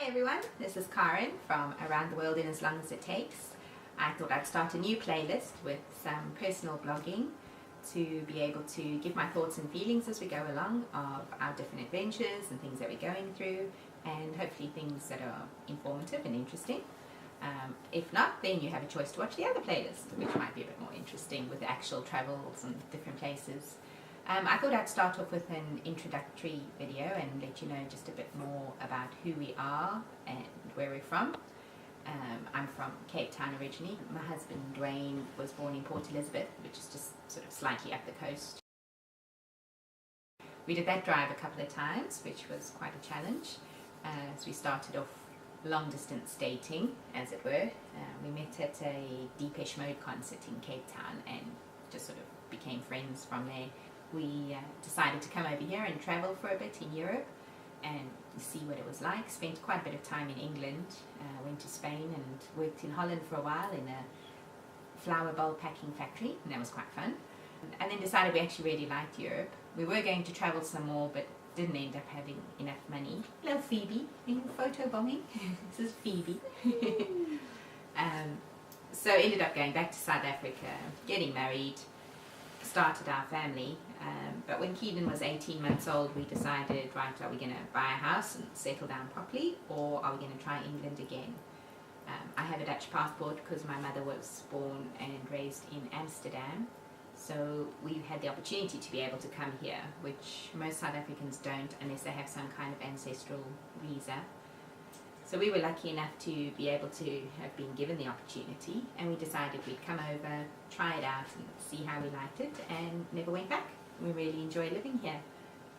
Hi everyone, this is Karen from Around the World in as Long as It Takes. I thought I'd start a new playlist with some personal blogging to be able to give my thoughts and feelings as we go along of our different adventures and things that we're going through, and hopefully things that are informative and interesting. If not, then you have a choice to watch the other playlist, which might be a bit more interesting with actual travels and different places. I thought I'd start off with an introductory video and let you know just a bit more about who we are and where we're from. I'm from Cape Town originally. My husband Dwayne was born in Port Elizabeth, which is just sort of slightly up the coast. We did that drive a couple of times, which was quite a challenge. So we started off long distance dating, as it were. We met at a Depeche Mode concert in Cape Town and just sort of became friends from there. We decided to come over here and travel for a bit in Europe and see what it was like. Spent quite a bit of time in England, went to Spain and worked in Holland for a while in a flower bulb packing factory, and that was quite fun. And then decided we actually really liked Europe. We were going to travel some more, but didn't end up having enough money. Hello Phoebe, in photo bombing. This is Phoebe. So ended up going back to South Africa, getting married, started our family, but when Keelan was 18 months old, we decided, right, are we going to buy a house and settle down properly, or are we going to try England again? I have a Dutch passport because my mother was born and raised in Amsterdam, so we had the opportunity to be able to come here, which most South Africans don't unless they have some kind of ancestral visa. So we were lucky enough to be able to have been given the opportunity, and we decided we'd come over, try it out and see how we liked it, and never went back. We really enjoy living here.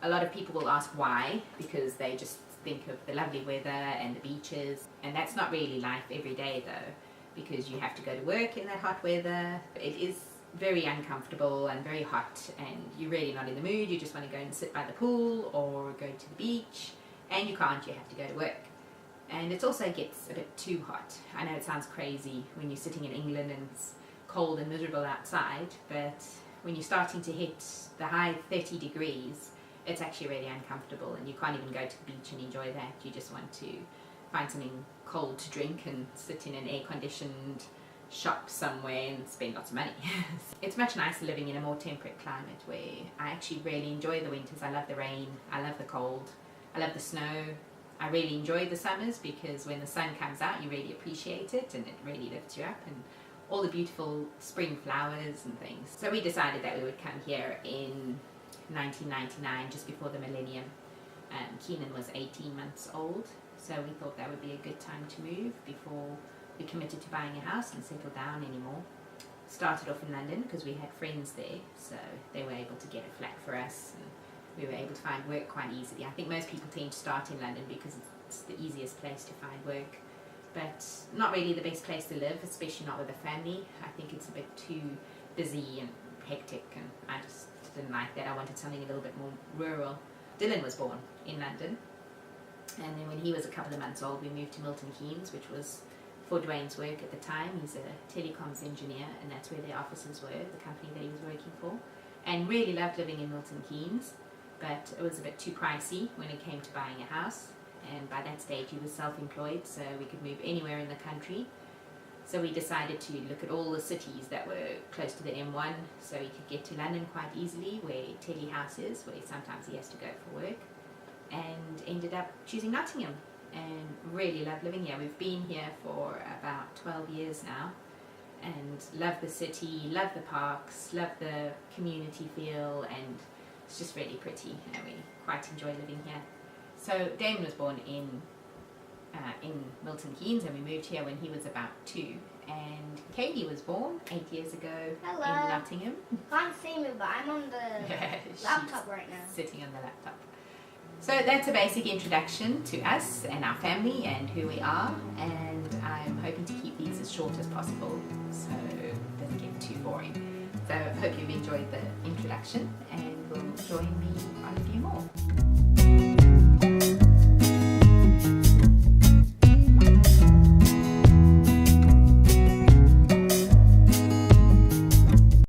A lot of people will ask why, because they just think of the lovely weather and the beaches, and that's not really life every day though, because you have to go to work in that hot weather. It is very uncomfortable and very hot, and you're really not in the mood. You just want to go and sit by the pool or go to the beach, and you can't, you have to go to work. And it also gets a bit too hot. I know it sounds crazy when you're sitting in England and it's cold and miserable outside, but when you're starting to hit the high 30 degrees, it's actually really uncomfortable, and you can't even go to the beach and enjoy that. You just want to find something cold to drink and sit in an air-conditioned shop somewhere and spend lots of money. It's much nicer living in a more temperate climate where I actually really enjoy the winters. I love the rain, I love the cold, I love the snow. I really enjoy the summers because when the sun comes out you really appreciate it and it really lifts you up, and all the beautiful spring flowers and things. So we decided that we would come here in 1999, just before the millennium. Keenan was 18 months old, so we thought that would be a good time to move before we committed to buying a house and settle down anymore. Started off in London because we had friends there, so they were able to get a flat for us, and we were able to find work quite easily. I think most people tend to start in London because it's the easiest place to find work, but not really the best place to live, especially not with a family. I think it's a bit too busy and hectic, and I just didn't like that. I wanted something a little bit more rural. Dylan was born in London, and then when he was a couple of months old we moved to Milton Keynes, which was for Dwayne's work at the time. He's a telecoms engineer, and that's where their offices were, the company that he was working for, and really loved living in Milton Keynes. But it was a bit too pricey when it came to buying a house, and by that stage he was self-employed, so we could move anywhere in the country. So we decided to look at all the cities that were close to the M1, so he could get to London quite easily, where Telly House is, where sometimes he has to go for work, and ended up choosing Nottingham and really love living here. We've been here for about 12 years now and love the city, love the parks, love the community feel, and it's just really pretty, and we quite enjoy living here. So Damon was born in Milton Keynes, and we moved here when he was about 2. And Katie was born 8 years ago. Hello. In Nottingham. Can't see me, but I'm on the laptop right now. Sitting on the laptop. So that's a basic introduction to us and our family and who we are, and I'm hoping to keep these as short as possible so it doesn't get too boring. So I hope you've enjoyed the introduction and will join me on a few more.